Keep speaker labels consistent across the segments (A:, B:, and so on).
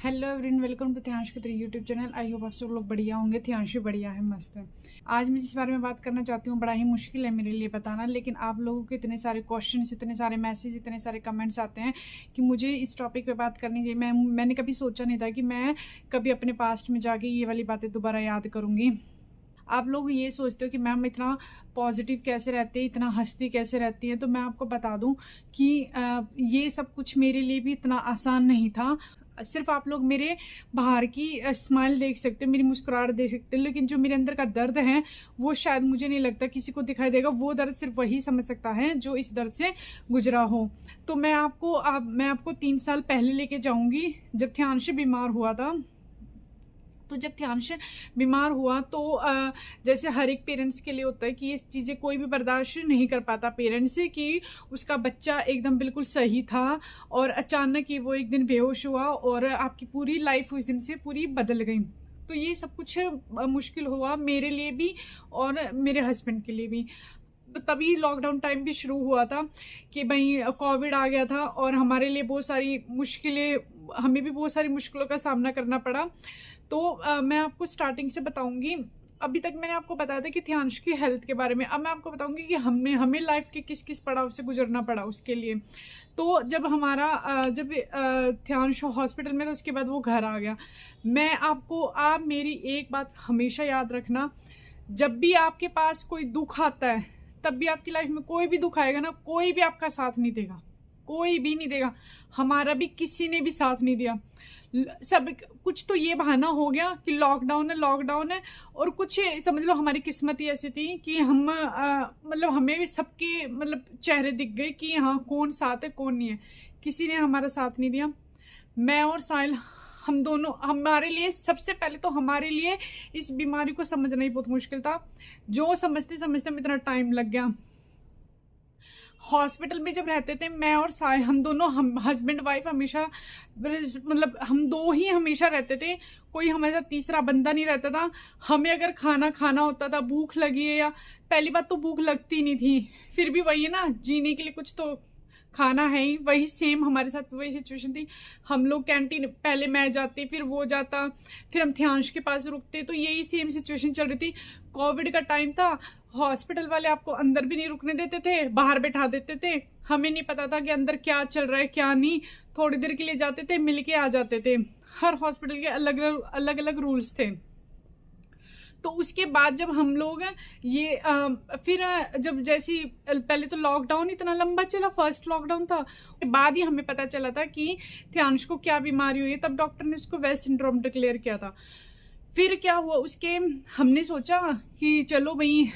A: Hello everyone, welcome to Dhyansh Khatri YouTube channel. I hope आप सब लोग बढ़िया होंगे। ध्यांश भी बढ़िया है, मस्त है। आज मैं जिस बारे में बात करना चाहती हूँ, बड़ा ही मुश्किल है मेरे लिए बताना, लेकिन आप लोगों के इतने सारे क्वेश्चंस, इतने सारे मैसेज, इतने सारे कमेंट्स आते हैं कि मुझे इस टॉपिक पे बात करनी चाहिए। मैंने कभी सोचा नहीं था कि मैं कभी अपने पास्ट में जाके ये वाली बातें दोबारा याद करूँगी। आप लोग ये सोचते हो कि मैम इतना पॉजिटिव कैसे रहते हैं, इतना हंसती कैसे रहती हैं, तो मैं आपको बता दूं कि ये सब कुछ मेरे लिए भी इतना आसान नहीं था। सिर्फ आप लोग मेरे बाहर की स्माइल देख सकते हो, मेरी मुस्कुराहट देख सकते हो, लेकिन जो मेरे अंदर का दर्द है वो शायद मुझे नहीं लगता किसी को दिखाई देगा। वो दर्द सिर्फ वही समझ सकता है जो इस दर्द से गुजरा हो। तो मैं आपको 3 साल पहले लेके जाऊंगी, जब ध्यांश बीमार हुआ था। तो जब ध्यांश बीमार हुआ तो जैसे हर एक पेरेंट्स के लिए होता है कि ये चीज़ें कोई भी बर्दाश्त नहीं कर पाता पेरेंट्स से, कि उसका बच्चा एकदम बिल्कुल सही था और अचानक ही वो एक दिन बेहोश हुआ और आपकी पूरी लाइफ उस दिन से पूरी बदल गई। तो ये सब कुछ मुश्किल हुआ मेरे लिए भी और मेरे हस्बैंड के लिए भी। तो तभी लॉकडाउन टाइम भी शुरू हुआ था कि भाई कोविड आ गया था और हमारे लिए बहुत सारी मुश्किलें, हमें भी बहुत सारी मुश्किलों का सामना करना पड़ा। तो मैं आपको स्टार्टिंग से बताऊंगी। अभी तक मैंने आपको बताया था कि ध्यांश की हेल्थ के बारे में। अब मैं आपको बताऊंगी कि हमें लाइफ के किस किस पड़ाव से गुजरना पड़ा उसके लिए। तो जब ध्यांश हॉस्पिटल में था, उसके बाद वो घर आ गया। आप मेरी एक बात हमेशा याद रखना, जब भी आपके पास कोई दुख आता है, तब भी आपकी लाइफ में कोई भी दुख आएगा ना, कोई भी आपका साथ नहीं देगा, कोई भी नहीं देगा। हमारा भी किसी ने भी साथ नहीं दिया। सब कुछ तो ये बहाना हो गया कि लॉकडाउन है, और कुछ समझ लो हमारी किस्मत ही ऐसी थी कि हमें भी सबके चेहरे दिख गए कि हाँ कौन साथ है कौन नहीं है। किसी ने हमारा साथ नहीं दिया। मैं और साहिल, हम दोनों, हमारे लिए सबसे पहले तो हमारे लिए इस बीमारी को समझना ही बहुत मुश्किल था। जो समझते समझते में इतना टाइम लग गया। हॉस्पिटल में जब रहते थे, मैं और साहिल, हम हस्बैंड वाइफ हमेशा, हम दो ही हमेशा रहते थे। कोई हमारे साथ तीसरा बंदा नहीं रहता था। हमें अगर खाना होता था, भूख लगी है, या पहली बात तो भूख लगती नहीं थी, फिर भी वही है ना, जीने के लिए कुछ तो खाना है ही। वही सेम हमारे साथ वही सिचुएशन थी। हम लोग कैंटीन, पहले मैं जाती, फिर वो जाता, फिर हम ध्यांश के पास रुकते। तो यही सेम सिचुएशन चल रही थी। कोविड का टाइम था, हॉस्पिटल वाले आपको अंदर भी नहीं रुकने देते थे, बाहर बैठा देते थे। हमें नहीं पता था कि अंदर क्या चल रहा है क्या नहीं। थोड़ी देर के लिए जाते थे, मिल के आ जाते थे। हर हॉस्पिटल के अलग अलग रूल्स थे। तो उसके बाद जब हम लोग फिर जब जैसी, पहले तो लॉकडाउन इतना लंबा चला, फर्स्ट लॉकडाउन था, उसके बाद ही हमें पता चला था कि ध्यांश को क्या बीमारी हुई है। तब डॉक्टर ने उसको वेस्ट सिंड्रोम डिक्लेयर किया था। फिर क्या हुआ उसके, हमने सोचा कि चलो भाई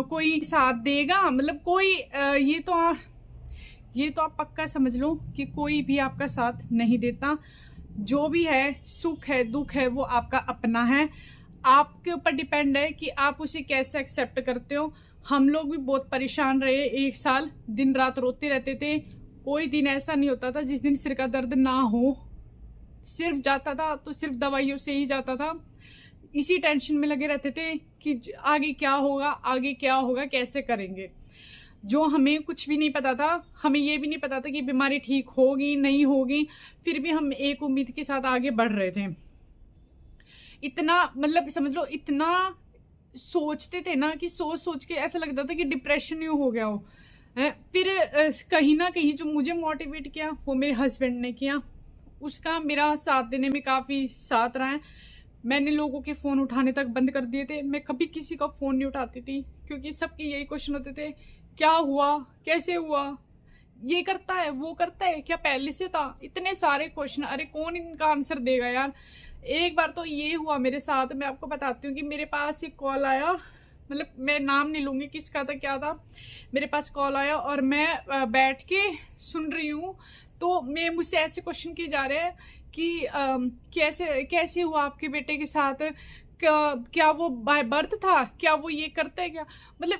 A: कोई साथ देगा, ये तो आप पक्का समझ लो कि कोई भी आपका साथ नहीं देता। जो भी है, सुख है दुख है, वो आपका अपना है। आपके ऊपर डिपेंड है कि आप उसे कैसे एक्सेप्ट करते हो। हम लोग भी बहुत परेशान रहे, 1 साल दिन रात रोते रहते थे। कोई दिन ऐसा नहीं होता था जिस दिन सिर का दर्द ना हो। सिर्फ जाता था तो सिर्फ दवाइयों से ही जाता था। इसी टेंशन में लगे रहते थे कि आगे क्या होगा, कैसे करेंगे। जो हमें कुछ भी नहीं पता था। हमें ये भी नहीं पता था कि बीमारी ठीक होगी नहीं होगी, फिर भी हम एक उम्मीद के साथ आगे बढ़ रहे थे। इतना समझ लो, इतना सोचते थे ना कि सोच के ऐसा लगता था कि डिप्रेशन ही हो गया हो। फिर कहीं ना कहीं जो मुझे मोटिवेट किया वो मेरे हस्बैंड ने किया। उसका मेरा साथ देने में काफ़ी साथ रहा है। मैंने लोगों के फ़ोन उठाने तक बंद कर दिए थे। मैं कभी किसी का फ़ोन नहीं उठाती थी, क्योंकि सबके यही क्वेश्चन होते थे, क्या हुआ, कैसे हुआ, ये करता है वो करता है, क्या पहले से था। इतने सारे क्वेश्चन, अरे कौन इनका आंसर देगा यार। एक बार तो ये हुआ मेरे साथ, मैं आपको बताती हूँ कि मेरे पास एक कॉल आया, मैं नाम नहीं लूँगी किसका था क्या था। मेरे पास कॉल आया और मैं बैठ के सुन रही हूँ, तो मुझसे ऐसे क्वेश्चन किए जा रहे हैं कि कैसे हुआ आपके बेटे के साथ, क्या वो बाय बर्थ था, क्या वो ये करता है क्या।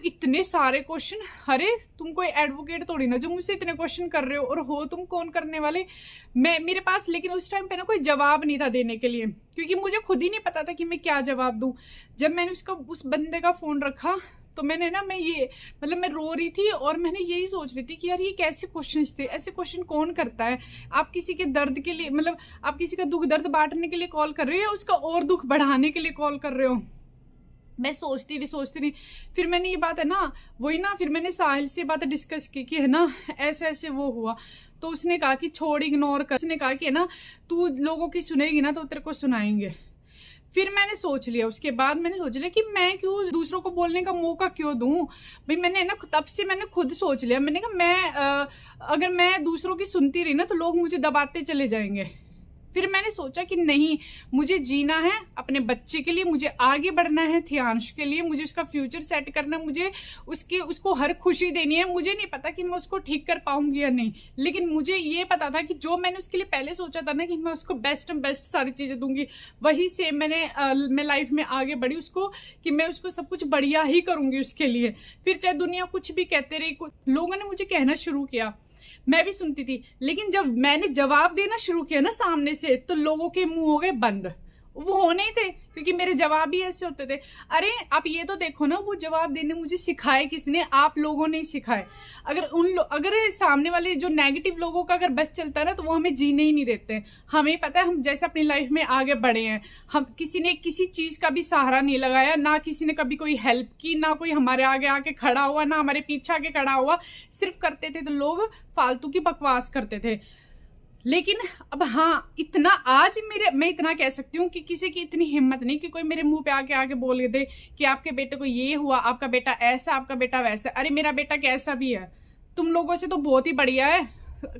A: इतने सारे क्वेश्चन। अरे तुम कोई एडवोकेट थोड़ी ना जो मुझसे इतने क्वेश्चन कर रहे हो, और हो तुम कौन करने वाले। मेरे पास लेकिन उस टाइम पे ना कोई जवाब नहीं था देने के लिए, क्योंकि मुझे खुद ही नहीं पता था कि मैं क्या जवाब दूं। जब मैंने उस बंदे का फ़ोन रखा तो मैंने ना मैं ये मतलब मैं रो रही थी और मैंने यही सोच रही थी कि यार ये कैसे क्वेश्चंस थे, ऐसे क्वेश्चन कौन करता है। आप किसी के दर्द के लिए मतलब आप किसी का दुख दर्द बांटने के लिए कॉल कर रहे हो या उसका और दुख बढ़ाने के लिए कॉल कर रहे हो। मैं सोचती रही फिर मैंने ये बात है ना वही ना फिर मैंने साहिल से बात डिस्कस की कि है ना ऐसे ऐसे वो हुआ। तो उसने कहा कि छोड़ इग्नोर कर, उसने कहा कि है ना तू लोगों की सुनेगी ना तो तेरे को सुनाएंगे। फिर मैंने सोच लिया, उसके बाद मैंने सोच लिया कि मैं क्यों दूसरों को बोलने का मौका क्यों दूं भाई। मैंने ना तब से मैंने खुद सोच लिया, मैंने कहा मैं अगर मैं दूसरों की सुनती रही ना तो लोग मुझे दबाते चले जाएंगे। फिर मैंने सोचा कि नहीं, मुझे जीना है अपने बच्चे के लिए, मुझे आगे बढ़ना है थियांश के लिए, मुझे उसका फ्यूचर सेट करना, मुझे उसको हर खुशी देनी है। मुझे नहीं पता कि मैं उसको ठीक कर पाऊंगी या नहीं, लेकिन मुझे ये पता था कि जो मैंने उसके लिए पहले सोचा था ना कि मैं उसको बेस्ट सारी चीजें दूंगी, वही से मैं लाइफ में आगे बढ़ी उसको कि मैं उसको सब कुछ बढ़िया ही करूंगी उसके लिए। फिर चाहे दुनिया कुछ भी कहते रही, लोगों ने मुझे कहना शुरू किया, मैं भी सुनती थी, लेकिन जब मैंने जवाब देना शुरू किया ना सामने से तो लोगों के मुंह हो गए बंद। वो होने ही थे क्योंकि मेरे जवाब ही ऐसे होते थे। अरे आप ये तो देखो ना, वो जवाब देने मुझे सिखाए किसने? आप लोगों ने ही सिखाए। अगर सामने वाले जो नेगेटिव लोगों का अगर बस चलता है ना तो वो हमें जीने ही नहीं देते। हमें पता है हम जैसे अपनी लाइफ में आगे बढ़े हैं, हम किसी ने किसी चीज का भी सहारा नहीं लगाया, ना किसी ने कभी कोई हेल्प की, ना कोई हमारे आगे आके खड़ा हुआ, ना हमारे पीछे आके खड़ा हुआ। सिर्फ करते थे तो लोग फालतू की बकवास करते थे। लेकिन अब हाँ, इतना आज मैं इतना कह सकती हूँ कि किसी की इतनी हिम्मत नहीं कि कोई मेरे मुंह पे आके बोल दे कि आपके बेटे को ये हुआ, आपका बेटा ऐसा, आपका बेटा वैसा। अरे मेरा बेटा कैसा भी है, तुम लोगों से तो बहुत ही बढ़िया है।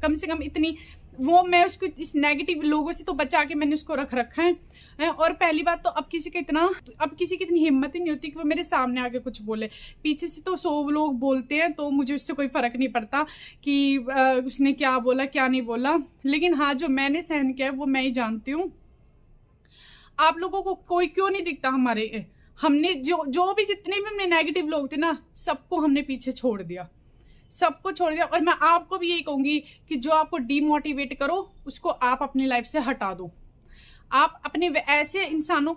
A: कम से कम इतनी वो मैं उसको इस नेगेटिव लोगों से तो बचा के मैंने उसको रखा है। और पहली बात तो अब किसी की इतनी हिम्मत ही नहीं होती कि वो मेरे सामने आके कुछ बोले। पीछे से तो 100 लोग बोलते हैं तो मुझे उससे कोई फर्क नहीं पड़ता कि उसने क्या बोला क्या नहीं बोला। लेकिन हाँ, जो मैंने सहन किया है वो मैं ही जानती हूँ। आप लोगों को कोई क्यों नहीं दिखता हमारे? हमने जो भी जितने भी हमने नेगेटिव लोग थे ना, सबको हमने पीछे छोड़ दिया, सबको छोड़ दिया। और मैं आपको भी यही कहूंगी कि जो आपको डीमोटिवेट करो उसको आप अपनी लाइफ से हटा दो। आप अपने ऐसे इंसानों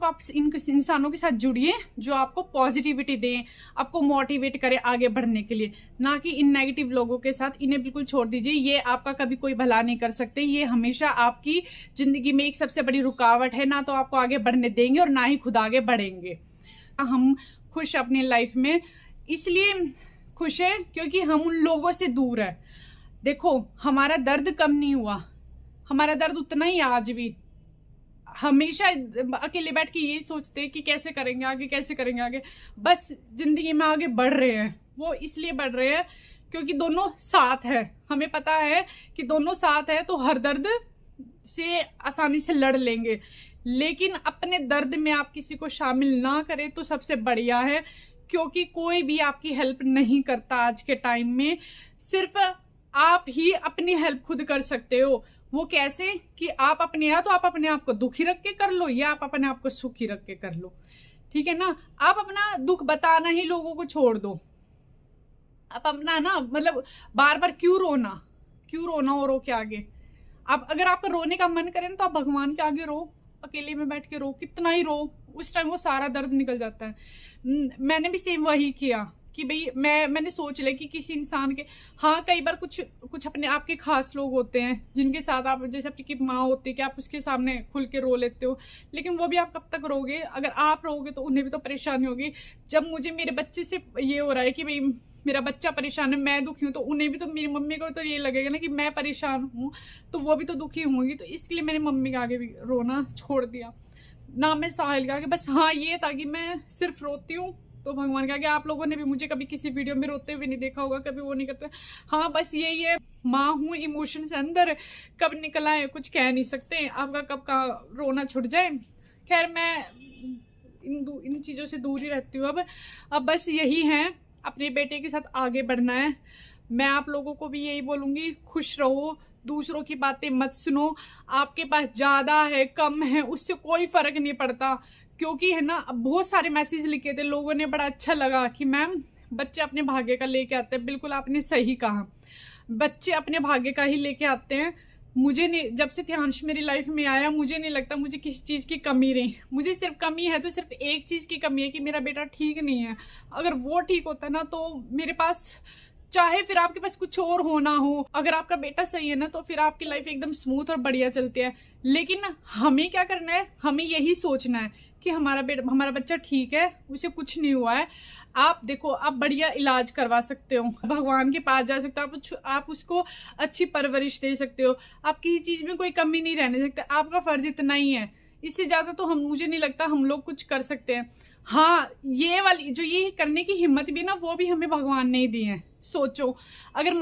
A: के साथ जुड़िए जो आपको पॉजिटिविटी दें, आपको मोटिवेट करें आगे बढ़ने के लिए, ना कि इन नेगेटिव लोगों के साथ। इन्हें बिल्कुल छोड़ दीजिए, ये आपका कभी कोई भला नहीं कर सकते। ये हमेशा आपकी जिंदगी में एक सबसे बड़ी रुकावट है, ना तो आपको आगे बढ़ने देंगे और ना ही खुद आगे बढ़ेंगे। हम खुश अपनी लाइफ में इसलिए खुश है क्योंकि हम उन लोगों से दूर है। देखो, हमारा दर्द कम नहीं हुआ, हमारा दर्द उतना ही आज भी। हमेशा अकेले बैठ के यही सोचते हैं कि कैसे करेंगे आगे। बस जिंदगी में आगे बढ़ रहे हैं, वो इसलिए बढ़ रहे हैं क्योंकि दोनों साथ है। हमें पता है कि दोनों साथ है तो हर दर्द से आसानी से लड़ लेंगे। लेकिन अपने दर्द में आप किसी को शामिल ना करें तो सबसे बढ़िया है, क्योंकि कोई भी आपकी हेल्प नहीं करता आज के टाइम में। सिर्फ आप ही अपनी हेल्प खुद कर सकते हो। वो कैसे कि आप अपने आप को दुखी रख के कर लो या आप अपने आप को सुखी रख के कर लो, ठीक है ना। आप अपना दुख बताना ही लोगों को छोड़ दो। आप अपना ना मतलब बार बार क्यों रोना और रो के आगे। आप अगर आपका रोने का मन करे ना तो आप भगवान के आगे रो, अकेले में बैठ के रो, कितना ही रो, उस टाइम वो सारा दर्द निकल जाता है। मैंने भी सेम वही किया कि भाई मैंने सोच लिया कि किसी इंसान के, हाँ कई बार कुछ अपने आपके खास लोग होते हैं जिनके साथ आप, जैसे आपकी माँ होती है कि आप उसके सामने खुल के रो लेते हो, लेकिन वो भी आप कब तक रोगे? अगर आप रोगे तो उन्हें भी तो परेशानी होगी। जब मुझे मेरे बच्चे से ये हो रहा है कि भाई मेरा बच्चा परेशान है, मैं दुखी हूँ, तो उन्हें भी तो, मेरी मम्मी को तो ये लगेगा ना कि मैं परेशान हूँ तो वो भी तो दुखी होंगी। तो इसलिए मैंने मम्मी के आगे भी रोना छोड़ दिया, ना मैं साहिल के आगे। बस हाँ ये था कि मैं सिर्फ रोती हूँ तो भगवान के आगे। आप लोगों ने भी मुझे कभी किसी वीडियो में रोते हुए नहीं देखा होगा, कभी वो नहीं करते। हाँ बस यही है, माँ हूँ, इमोशन से अंदर कब निकल आए कुछ कह नहीं सकते, आपका कब का रोना छुट जाए। खैर मैं इन चीज़ों से दूर ही रहती हूँ अब बस यही है, अपने बेटे के साथ आगे बढ़ना है। मैं आप लोगों को भी यही बोलूँगी, खुश रहो, दूसरों की बातें मत सुनो। आपके पास ज़्यादा है कम है उससे कोई फ़र्क नहीं पड़ता, क्योंकि है ना बहुत सारे मैसेज लिखे थे लोगों ने, बड़ा अच्छा लगा कि मैम बच्चे अपने भाग्य का लेके आते हैं। बिल्कुल आपने सही कहा, बच्चे अपने भाग्य का ही लेके आते हैं। मुझे नहीं, जब से ध्यांश मेरी लाइफ में आया मुझे नहीं लगता मुझे किसी चीज़ की कमी रही। मुझे सिर्फ कमी है तो सिर्फ एक चीज़ की कमी है कि मेरा बेटा ठीक नहीं है। अगर वो ठीक होता ना तो मेरे पास, चाहे फिर आपके पास कुछ और होना हो, अगर आपका बेटा सही है ना तो फिर आपकी लाइफ एकदम स्मूथ और बढ़िया चलती है। लेकिन हमें क्या करना है, हमें यही सोचना है कि हमारा बच्चा ठीक है, उसे कुछ नहीं हुआ है। आप देखो, आप बढ़िया इलाज करवा सकते हो, भगवान के पास जा सकते हो, आप उसको अच्छी परवरिश दे सकते हो, आप किसी चीज में कोई कमी नहीं रहने सकते। आपका फर्ज इतना ही है, इससे ज्यादा तो मुझे नहीं लगता हम लोग कुछ कर सकते हैं। हाँ, ये वाली जो ये करने की हिम्मत भी ना, वो भी हमें भगवान ने ही दी है। सोचो, अगर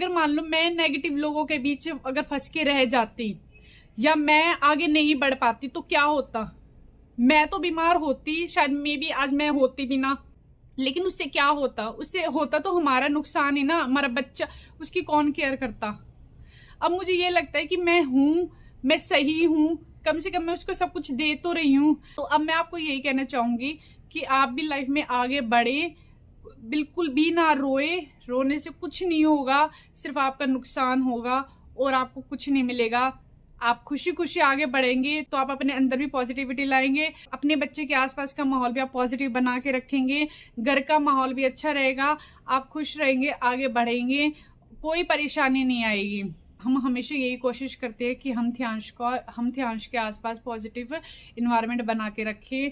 A: मान लो मैं नेगेटिव लोगों के बीच अगर फंस के रह जाती या मैं आगे नहीं बढ़ पाती तो क्या होता, मैं तो बीमार होती, शायद मे भी आज मैं होती भी ना, लेकिन उससे क्या होता, उससे होता तो हमारा नुकसान ही ना। हमारा बच्चा, उसकी कौन केयर करता। अब मुझे ये लगता है कि मैं सही हूँ, कम से कम मैं उसको सब कुछ दे तो रही हूँ। तो अब मैं आपको यही कहना चाहूंगी कि आप भी लाइफ में आगे बढ़े, बिल्कुल भी ना रोए, रोने से कुछ नहीं होगा, सिर्फ आपका नुकसान होगा और आपको कुछ नहीं मिलेगा। आप खुशी खुशी आगे बढ़ेंगे तो आप अपने अंदर भी पॉजिटिविटी लाएंगे, अपने बच्चे के आसपास का माहौल भी आप पॉजिटिव बना के रखेंगे, घर का माहौल भी अच्छा रहेगा, आप खुश रहेंगे, आगे बढ़ेंगे, कोई परेशानी नहीं आएगी। हम हमेशा यही कोशिश करते हैं कि हम ध्यांश के आसपास पॉजिटिव इन्वायरमेंट बना के रखें।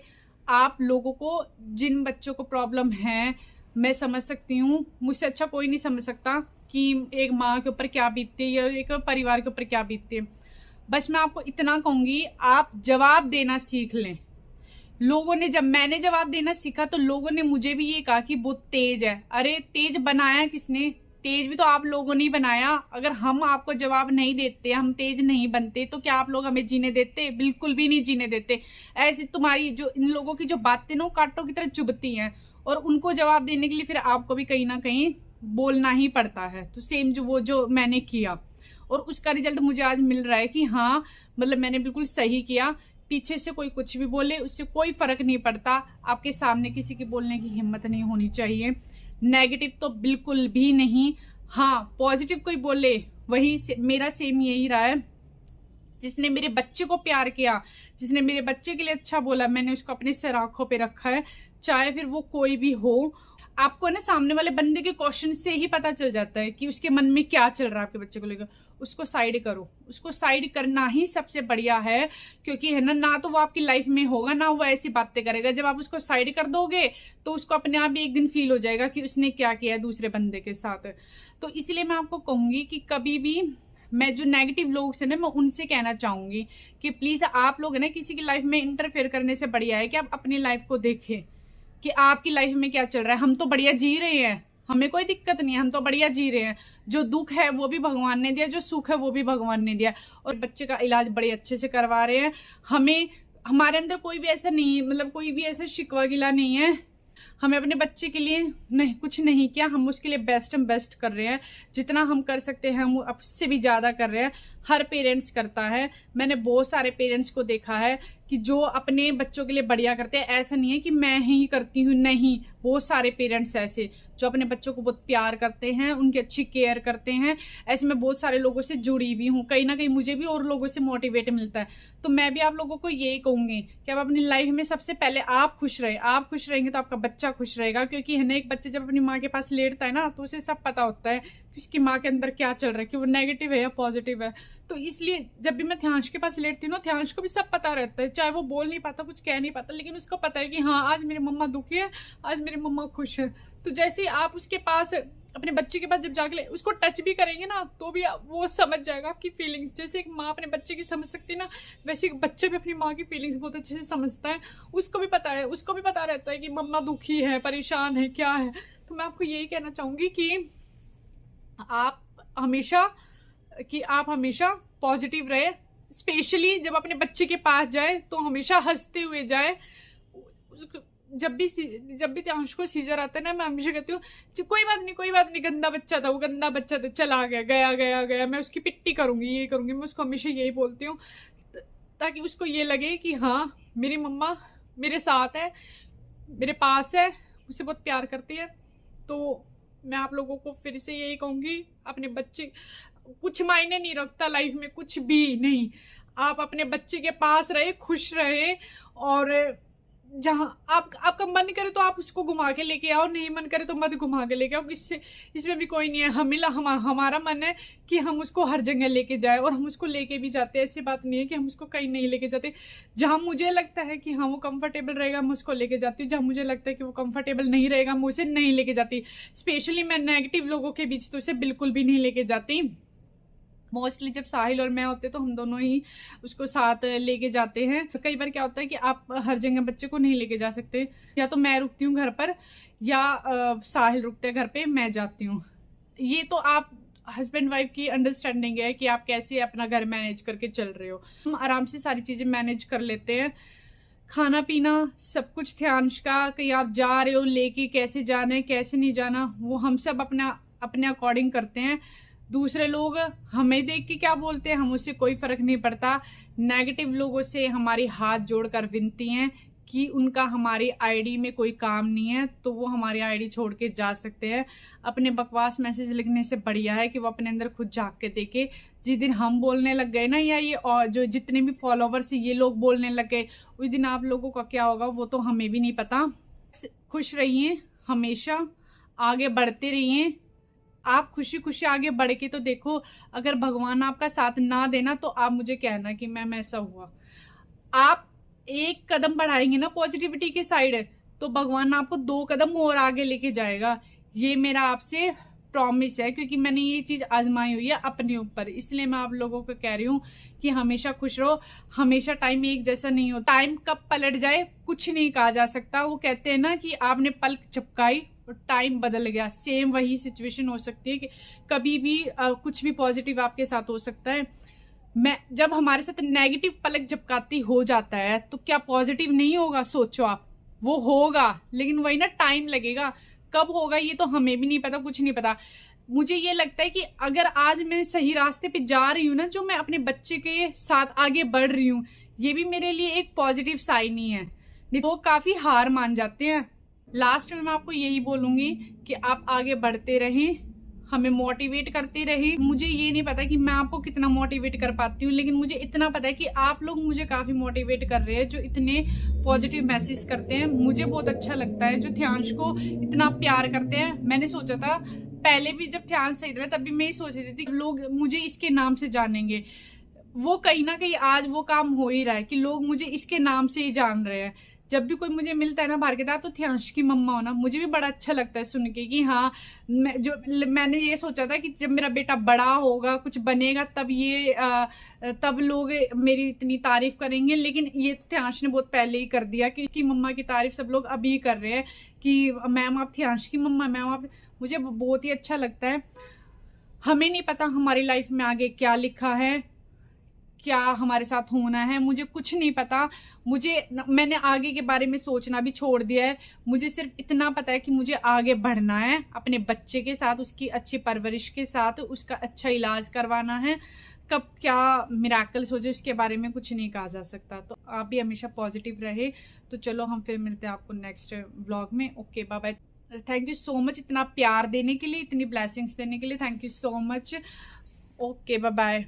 A: आप लोगों को, जिन बच्चों को प्रॉब्लम है, मैं समझ सकती हूँ, मुझसे अच्छा कोई नहीं समझ सकता कि एक माँ के ऊपर क्या बीतती है या एक परिवार के ऊपर क्या बीतती है। बस मैं आपको इतना कहूंगी, आप जवाब देना सीख लें। जब मैंने जवाब देना सीखा तो लोगों ने मुझे भी ये कहा कि वो तेज है। अरे तेज बनाया किसने? तेज भी तो आप लोगों ने बनाया। अगर हम आपको जवाब नहीं देते, हम तेज नहीं बनते, तो क्या आप लोग हमें जीने देते? बिल्कुल भी नहीं जीने देते। ऐसे तुम्हारी जो इन लोगों की जो बातें ना कांटों की तरह चुभती हैं, और उनको जवाब देने के लिए फिर आपको भी कहीं ना कहीं बोलना ही पड़ता है। तो सेम जो मैंने किया, और उसका रिजल्ट मुझे आज मिल रहा है कि हाँ, मतलब मैंने बिल्कुल सही किया। पीछे से कोई कुछ भी बोले उससे कोई फर्क नहीं पड़ता, आपके सामने किसी की बोलने की हिम्मत नहीं होनी चाहिए। नेगेटिव तो बिल्कुल भी नहीं। हाँ, पॉजिटिव कोई बोले, मेरा सेम यही रहा है। जिसने मेरे बच्चे को प्यार किया, जिसने मेरे बच्चे के लिए अच्छा बोला, मैंने उसको अपने सिर आंखों पे रखा है, चाहे फिर वो कोई भी हो। आपको ना सामने वाले बंदे के क्वेश्चन से ही पता चल जाता है कि उसके मन में क्या चल रहा है आपके बच्चे को लेकर। उसको साइड करो, उसको साइड करना ही सबसे बढ़िया है, क्योंकि है ना तो वो आपकी लाइफ में होगा, ना वो ऐसी बातें करेगा। जब आप उसको साइड कर दोगे तो उसको अपने आप भी एक दिन फील हो जाएगा कि उसने क्या किया है दूसरे बंदे के साथ। तो इसलिए मैं आपको कहूंगी कि कभी भी, मैं जो नेगेटिव लोग से ना, मैं उनसे कहना चाहूंगी कि प्लीज आप लोग ना किसी की लाइफ में इंटरफेयर करने से बढ़िया है कि आप अपनी लाइफ को देखें कि आपकी लाइफ में क्या चल रहा है। हम तो बढ़िया जी रहे हैं, हमें कोई दिक्कत नहीं है, हम तो बढ़िया जी रहे हैं। जो दुख है वो भी भगवान ने दिया, जो सुख है वो भी भगवान ने दिया, और बच्चे का इलाज बड़े अच्छे से करवा रहे हैं। हमारे अंदर कोई भी ऐसा नहीं, मतलब कोई भी ऐसा शिकवा गिला नहीं है। हमें अपने बच्चे के लिए कुछ नहीं किया, हम उसके लिए बेस्ट कर रहे हैं। जितना हम कर सकते हैं हम उससे भी ज्यादा कर रहे हैं। हर पेरेंट्स करता है, मैंने बहुत सारे पेरेंट्स को देखा है कि जो अपने बच्चों के लिए बढ़िया करते हैं। ऐसा नहीं है कि मैं ही करती हूँ, नहीं, बहुत सारे पेरेंट्स ऐसे जो अपने बच्चों को बहुत प्यार करते हैं, उनकी अच्छी केयर करते हैं। ऐसे मैं बहुत सारे लोगों से जुड़ी भी हूँ, कहीं ना कहीं मुझे भी और लोगों से मोटिवेट मिलता है। तो मैं भी आप लोगों को यही कहूंगी कि आप अपनी लाइफ में सबसे पहले आप खुश रहे। आप खुश रहेंगे तो आपका बच्चा खुश रहेगा, क्योंकि है ना, एक बच्चे जब अपनी माँ के पास लेटता है ना तो उसे सब पता होता है कि उसकी माँ के अंदर क्या चल रहा है, कि वो नेगेटिव है या पॉजिटिव है। तो इसलिए जब भी मैं ध्यांश के पास लेटती हूँ ना, ध्यांश को भी सब पता रहता है, चाहे वो बोल नहीं पाता, कुछ कह नहीं पाता, लेकिन उसको पता है कि हाँ, आज मेरी मम्मा दुखी है, आज मेरी मम्मा खुश है। तो जैसे आप उसके पास, अपने बच्चे के पास जब जाके उसको टच भी करेंगे ना, तो भी वो समझ जाएगा आपकी फीलिंग्स। जैसे एक माँ अपने बच्चे की समझ सकती है ना, वैसे एक बच्चे भी अपनी माँ की फीलिंग्स बहुत अच्छे से समझता है। उसको भी पता है, उसको भी पता रहता है कि मम्मा दुखी है, परेशान है, क्या है। तो मैं आपको यही कहना चाहूंगी कि आप हमेशा पॉजिटिव रहे। स्पेशली जब अपने बच्चे के पास जाए तो हमेशा हंसते हुए जाए। जब भी ध्यांश को सीजर आता है ना, मैं हमेशा कहती हूँ कोई बात नहीं, गंदा बच्चा था, वो गंदा बच्चा था, चला गया, मैं उसकी पिट्टी करूंगी, ये करूंगी। मैं उसको हमेशा यही बोलती हूँ ताकि उसको ये लगे कि हाँ, मेरी मम्मा मेरे साथ है, मेरे पास है, मुझसे बहुत प्यार करती है। तो मैं आप लोगों को फिर से यही कहूंगी, अपने बच्चे कुछ मायने नहीं रखता लाइफ में, कुछ भी नहीं। आप अपने बच्चे के पास रहे, खुश रहे, और जहाँ आपका मन करे तो आप उसको घुमा के लेके आओ, नहीं मन करे तो मत घुमा के लेके आओ। इसमें भी कोई नहीं है। हमारा मन है कि हम उसको हर जगह लेके जाए, और हम उसको लेके भी जाते हैं। ऐसी बात नहीं है कि हम उसको कहीं नहीं लेके जाते। जहाँ मुझे लगता है कि हाँ वो कंफर्टेबल रहेगा, मैं उसको लेके जाती हूँ। जहाँ मुझे लगता है कि वो कंफर्टेबल नहीं रहेगा, मैं उसे नहीं लेके जाती। स्पेशली मैं नेगेटिव लोगों के बीच तो उसे बिल्कुल भी नहीं लेके जाती। मोस्टली जब साहिल और मैं होते तो हम दोनों ही उसको साथ लेके जाते हैं। तो कई बार क्या होता है कि आप हर जगह बच्चे को नहीं लेके जा सकते, या तो मैं रुकती हूँ घर पर, या साहिल रुकते हैं घर पे, मैं जाती हूँ। ये तो आप हस्बैंड वाइफ की अंडरस्टैंडिंग है कि आप कैसे अपना घर मैनेज करके चल रहे हो। हम आराम से सारी चीज़ें मैनेज कर लेते हैं, खाना पीना सब कुछ ध्यांश का, कहीं आप जा रहे हो लेके कैसे जाना है कैसे नहीं जाना, वो हम सब अपने अकॉर्डिंग करते हैं। दूसरे लोग हमें देख के क्या बोलते हैं, हम उससे कोई फर्क नहीं पड़ता। नेगेटिव लोगों से हमारी हाथ जोड़कर विनती हैं कि उनका हमारी आईडी में कोई काम नहीं है, तो वो हमारी आईडी छोड़ के जा सकते हैं। अपने बकवास मैसेज लिखने से बढ़िया है कि वो अपने अंदर खुद झांक के देखे। जिस दिन हम बोलने लग गए ना, या ये और जो जितने भी फॉलोवर्स ये लोग बोलने लग गए, उस दिन आप लोगों का क्या होगा वो तो हमें भी नहीं पता। खुश रहिए, हमेशा आगे बढ़ते रहिए। आप खुशी खुशी आगे बढ़ के तो देखो। अगर भगवान आपका साथ ना देना तो आप मुझे कहना कि मैम ऐसा हुआ। आप एक कदम बढ़ाएंगे ना पॉजिटिविटी के साइड, तो भगवान आपको 2 कदम और आगे लेके जाएगा। ये मेरा आपसे प्रॉमिस है, क्योंकि मैंने ये चीज आजमाई हुई है अपने ऊपर। इसलिए मैं आप लोगों को कह रही हूँ कि हमेशा खुश रहो। हमेशा टाइम एक जैसा नहीं होता, टाइम कब पलट जाए कुछ नहीं कहा जा सकता। वो कहते हैं ना कि आपने पलक झपकाई और टाइम बदल गया, सेम वही सिचुएशन हो सकती है कि कभी भी कुछ भी पॉजिटिव आपके साथ हो सकता है। जब हमारे साथ नेगेटिव पलक झपकाती हो जाता है तो क्या पॉजिटिव नहीं होगा? सोचो आप, वो होगा, लेकिन वही ना टाइम लगेगा। कब होगा ये तो हमें भी नहीं पता, कुछ नहीं पता। मुझे ये लगता है कि अगर आज मैं सही रास्ते पे जा रही हूँ ना, जो मैं अपने बच्चे के साथ आगे बढ़ रही हूँ, ये भी मेरे लिए एक पॉजिटिव साइन ही है। वो काफी हार मान जाते हैं। लास्ट में मैं आपको यही बोलूंगी कि आप आगे बढ़ते रहें, हमें मोटिवेट करते रहे। मुझे ये नहीं पता कि मैं आपको कितना मोटिवेट कर पाती हूँ, लेकिन मुझे इतना पता है कि आप लोग मुझे काफी मोटिवेट कर रहे हैं, जो इतने पॉजिटिव मैसेज करते हैं। मुझे बहुत अच्छा लगता है जो ध्यांश को इतना प्यार करते हैं। मैंने सोचा था पहले भी जब ध्यांश सही रहा तब भी मैं ही सोच रही थी लोग मुझे इसके नाम से जानेंगे। वो कहीं ना कहीं आज वो काम हो ही रहा है कि लोग मुझे इसके नाम से ही जान रहे हैं। जब भी कोई मुझे मिलता है ना बाहर के साथ, तो ध्यांश की मम्मा होना मुझे भी बड़ा अच्छा लगता है सुन के कि हाँ, मैंने ये सोचा था कि जब मेरा बेटा बड़ा होगा कुछ बनेगा तब लोग मेरी इतनी तारीफ करेंगे, लेकिन ये ध्यांश ने बहुत पहले ही कर दिया कि इसकी मम्मा की तारीफ सब लोग अभी कर रहे हैं कि मैम आप ध्यांश की मम्मा, मैम आप। मुझे बहुत ही अच्छा लगता है। हमें नहीं पता हमारी लाइफ में आगे क्या लिखा है, क्या हमारे साथ होना है, मुझे कुछ नहीं पता। मैंने आगे के बारे में सोचना भी छोड़ दिया है। मुझे सिर्फ इतना पता है कि मुझे आगे बढ़ना है अपने बच्चे के साथ, उसकी अच्छी परवरिश के साथ, उसका अच्छा इलाज करवाना है। कब क्या मिरेकल्स हो जाए उसके बारे में कुछ नहीं कहा जा सकता। तो आप भी हमेशा पॉजिटिव रहे। तो चलो हम फिर मिलते हैं आपको नेक्स्ट व्लॉग में। Okay, bye bye. Thank you so much इतना प्यार देने के लिए, इतनी ब्लेसिंग्स देने के लिए। Thank you so much. Okay, bye bye.